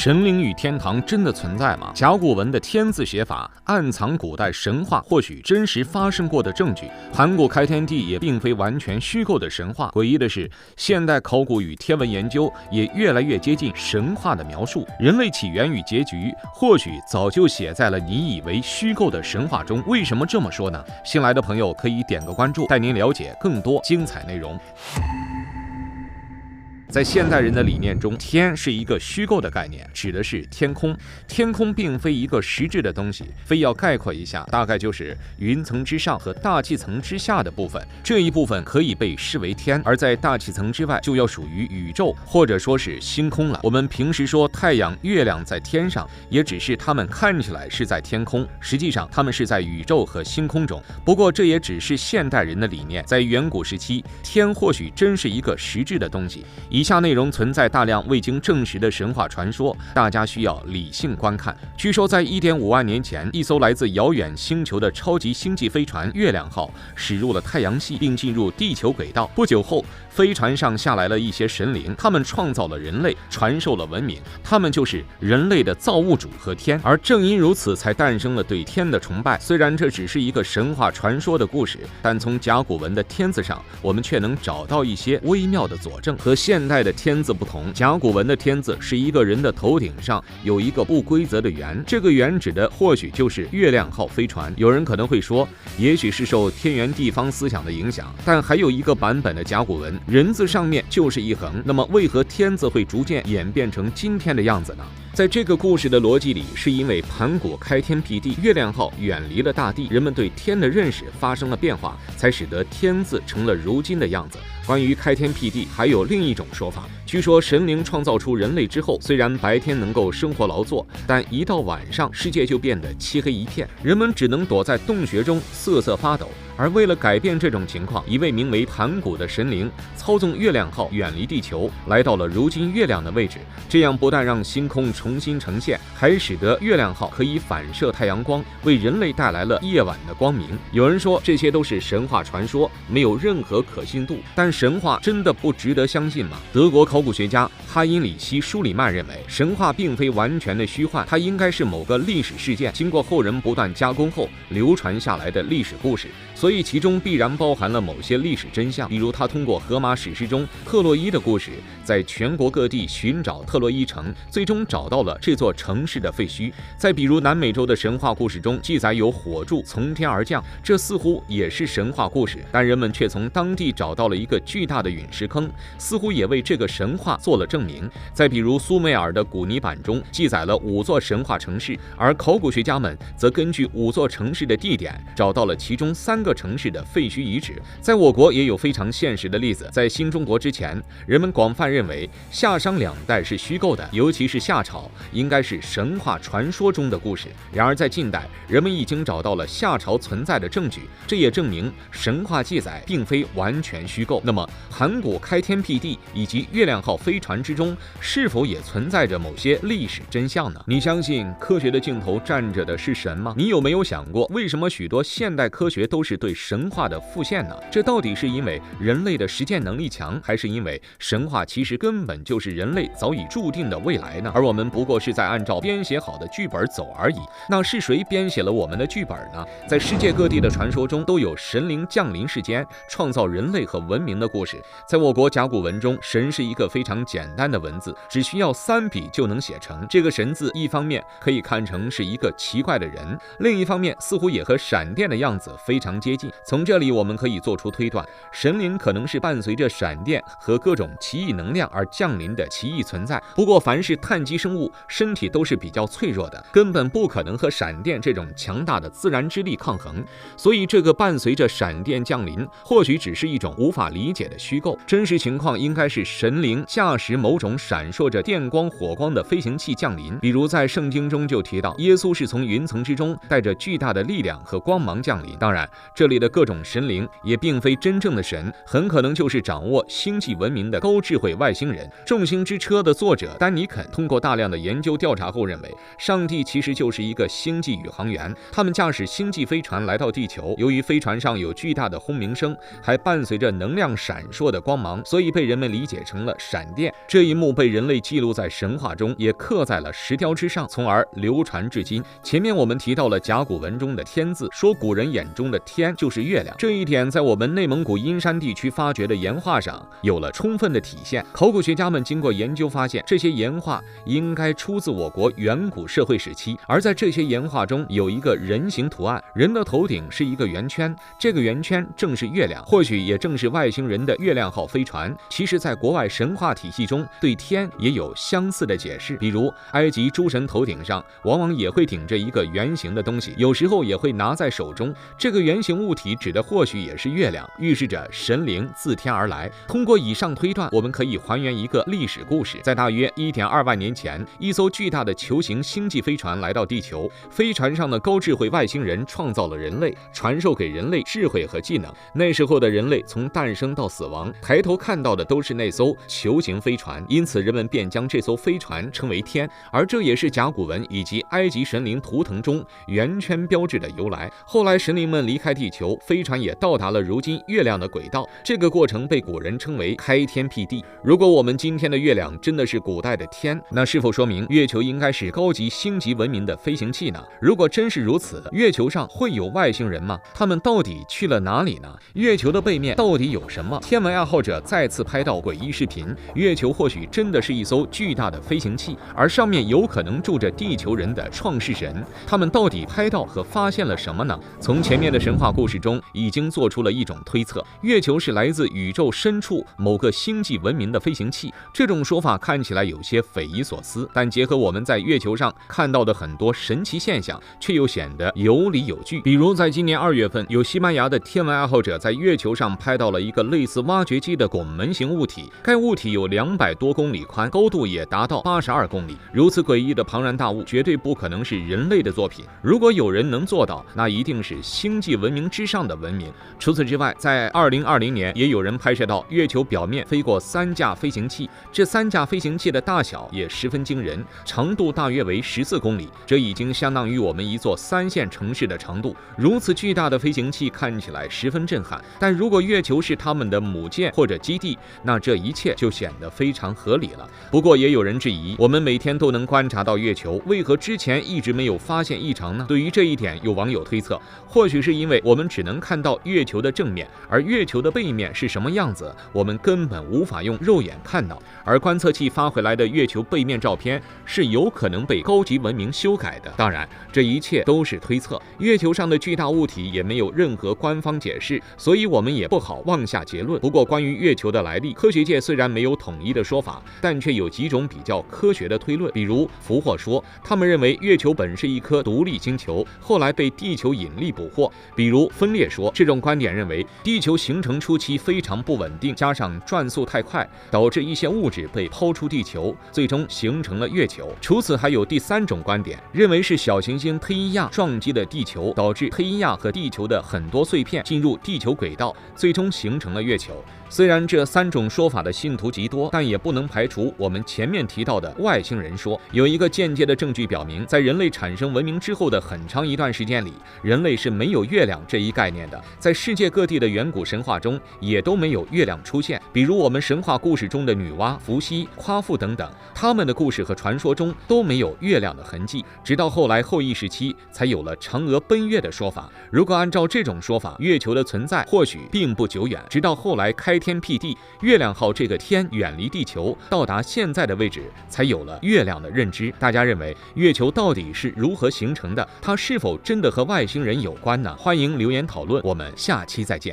神灵与天堂真的存在吗？甲骨文的天字写法暗藏古代神话或许真实发生过的证据。盘古开天地也并非完全虚构的神话。诡异的是，现代考古与天文研究也越来越接近神话的描述。人类起源与结局或许早就写在了你以为虚构的神话中。为什么这么说呢？新来的朋友可以点个关注，带您了解更多精彩内容。在现代人的理念中，天是一个虚构的概念，指的是天空。天空并非一个实质的东西，非要概括一下，大概就是云层之上和大气层之下的部分。这一部分可以被视为天，而在大气层之外，就要属于宇宙，或者说是星空了。我们平时说太阳、月亮在天上，也只是它们看起来是在天空，实际上它们是在宇宙和星空中。不过这也只是现代人的理念，在远古时期，天或许真是一个实质的东西。以下内容存在大量未经证实的神话传说，大家需要理性观看。据说在1.5万年前，一艘来自遥远星球的超级星际飞船月亮号驶入了太阳系，并进入地球轨道。不久后，飞船上下来了一些神灵，他们创造了人类，传授了文明，他们就是人类的造物主和天。而正因如此，才诞生了对天的崇拜。虽然这只是一个神话传说的故事，但从甲骨文的天字上，我们却能找到一些微妙的佐证。和现代的天字不同，甲骨文的天字是一个人的头顶上有一个不规则的圆，这个圆指的或许就是月亮号飞船。有人可能会说，也许是受天圆地方思想的影响，但还有一个版本的甲骨文，人字上面就是一横，那么为何天字会逐渐演变成今天的样子呢？在这个故事的逻辑里，是因为盘古开天辟地，月亮号远离了大地，人们对天的认识发生了变化，才使得天字成了如今的样子。关于开天辟地，还有另一种说法，据说神灵创造出人类之后，虽然白天能够生活劳作，但一到晚上，世界就变得漆黑一片，人们只能躲在洞穴中瑟瑟发抖。而为了改变这种情况，一位名为盘古的神灵操纵月亮号远离地球，来到了如今月亮的位置。这样不但让星空重新呈现，还使得月亮号可以反射太阳光，为人类带来了夜晚的光明。有人说这些都是神话传说，没有任何可信度，但神话真的不值得相信吗？德国考古学家哈因里希·舒里曼认为，神话并非完全的虚幻，它应该是某个历史事件经过后人不断加工后流传下来的历史故事，所以其中必然包含了某些历史真相。比如他通过荷马史诗中特洛伊的故事，在全国各地寻找特洛伊城，最终找到了这座城市的废墟。再比如南美洲的神话故事中记载有火柱从天而降，这似乎也是神话故事，但人们却从当地找到了一个巨大的陨石坑，似乎也为这个神话做了证明。再比如苏美尔的古泥板中记载了5座神话城市，而考古学家们则根据5座城市的地点，找到了其中3个城市的废墟遗址。在我国也有非常现实的例子，在新中国之前，人们广泛认为夏商2代是虚构的，尤其是夏朝应该是神话传说中的故事。然而在近代，人们已经找到了夏朝存在的证据，这也证明神话记载并非完全虚构。那么盘古开天辟地以及月亮号飞船之中，是否也存在着某些历史真相呢？你相信科学的尽头站着的是神吗？你有没有想过，为什么许多现代科学都是对神话的复现呢？这到底是因为人类的实践能力强，还是因为神话其实根本就是人类早已注定的未来呢？而我们不过是在按照编写好的剧本走而已。那是谁编写了我们的剧本呢？在世界各地的传说中都有神灵降临世间，创造人类和文明的故事。在我国甲骨文中，神是一个非常简单的文字，只需要3笔就能写成。这个神字一方面可以看成是一个奇怪的人，另一方面似乎也和闪电的样子非常接近。从这里我们可以做出推断，神灵可能是伴随着闪电和各种奇异能量而降临的奇异存在。不过凡是碳基生物，身体都是比较脆弱的，根本不可能和闪电这种强大的自然之力抗衡，所以这个伴随着闪电降临或许只是一种无法理解的虚构。真实情况应该是神灵驾驶某种闪烁着电光火光的飞行器降临。比如在圣经中就提到，耶稣是从云层之中带着巨大的力量和光芒降临。当然这里的各种神灵也并非真正的神，很可能就是掌握星际文明的高智慧外星人。众星之车的作者丹尼肯通过大量的研究调查后认为，上帝其实就是一个星际宇航员，他们驾驶星际飞船来到地球，由于飞船上有巨大的轰鸣声，还伴随着能量闪烁的光芒，所以被人们理解成了闪电。这一幕被人类记录在神话中，也刻在了石雕之上，从而流传至今。前面我们提到了甲骨文中的天字，说古人眼中的天就是月亮，这一点在我们内蒙古阴山地区发掘的岩画上有了充分的体现。考古学家们经过研究发现，这些岩画应该出自我国远古社会时期，而在这些岩画中有一个人形图案，人的头顶是一个圆圈，这个圆圈正是月亮，或许也正是外星人的月亮号飞船。其实在国外神话体系中，对天也有相似的解释，比如埃及诸神头顶上往往也会顶着一个圆形的东西，有时候也会拿在手中，这个圆形物体指的或许也是月亮，预示着神灵自天而来。通过以上推断，我们可以还原一个历史故事，在大约1.2万年前，一艘巨大的球形星际飞船来到地球，飞船上的高智慧外星人创造了人类，传授给人类智慧和技能。那时候的人类从诞生到死亡，抬头看到的都是那艘球形飞船，因此人们便将这艘飞船称为天，而这也是甲骨文以及埃及神灵图腾中圆圈标志的由来。后来神灵们离开地球，飞船也到达了如今月亮的轨道，这个过程被古人称为开天辟地。如果我们今天的月亮真的是古代的天，那是否说明月球应该是高级星级文明的飞行器呢？如果真是如此，月球上会有外星人吗？他们到底去了哪里呢？月球的背面到底有什么？天文爱好者再次拍到诡异视频，月球或许真的是一艘巨大的飞行器，而上面有可能住着地球人的创世神。他们到底拍到和发现了什么呢？从前面的神话故事中已经做出了一种推测，月球是来自宇宙深处某个星际文明的飞行器。这种说法看起来有些匪夷所思，但结合我们在月球上看到的很多神奇现象，却又显得有理有据。比如在今年2月份，有西班牙的天文爱好者在月球上拍到了一个类似挖掘机的拱门型物体，该物体有200多公里宽，高度也达到82公里。如此诡异的庞然大物绝对不可能是人类的作品，如果有人能做到，那一定是星际文明之上的文明。除此之外，在2020年也有人拍摄到月球表面飞过3架飞行器，这3架飞行器的大小也十分惊人，长度大约为14公里，这已经相当于我们一座3线城市的长度。如此巨大的飞行器看起来十分震撼，但如果月球是他们的母舰或者基地，那这一切就显得非常合理了。不过也有人质疑，我们每天都能观察到月球，为何之前一直没有发现异常呢？对于这一点，有网友推测，或许是因为我们只能看到月球的正面，而月球的背面是什么样子，我们根本无法用肉眼看到，而观测器发回来的月球背面照片是有可能被高级文明修改的。当然，这一切都是推测，月球上的巨大物体也没有任何官方解释，所以我们也不好妄下结论。不过关于月球的来历，科学界虽然没有统一的说法，但却有几种比较科学的推论。比如福霍说，他们认为月球本是一颗独立星球，后来被地球引力捕获。比如分裂说，这种观点认为地球形成初期非常不稳定，加上转速太快，导致一些物质被抛出地球，最终形成了月球。除此还有第3种观点，认为是小行星忒伊亚撞击了地球，导致忒伊亚和地球的很多碎片进入地球轨道，最终形成了月球。虽然这3种说法的信徒极多，但也不能排除我们前面提到的外星人说。有一个间接的证据表明，在人类产生文明之后的很长一段时间里，人类是没有月亮这一概念的。在世界各地的远古神话中也都没有月亮出现，比如我们神话故事中的女娲、伏羲、夸父等等，他们的故事和传说中都没有月亮的痕迹。直到后来后羿时期才有了嫦娥奔月的说法。如果按照这种说法，月球的存在或许并不久远，直到后来开天辟地，月亮号这个天远离地球，到达现在的位置，才有了月亮的认知。大家认为月球到底是如何形成的？它是否真的和外星人有关呢？欢迎留言讨论，我们下期再见。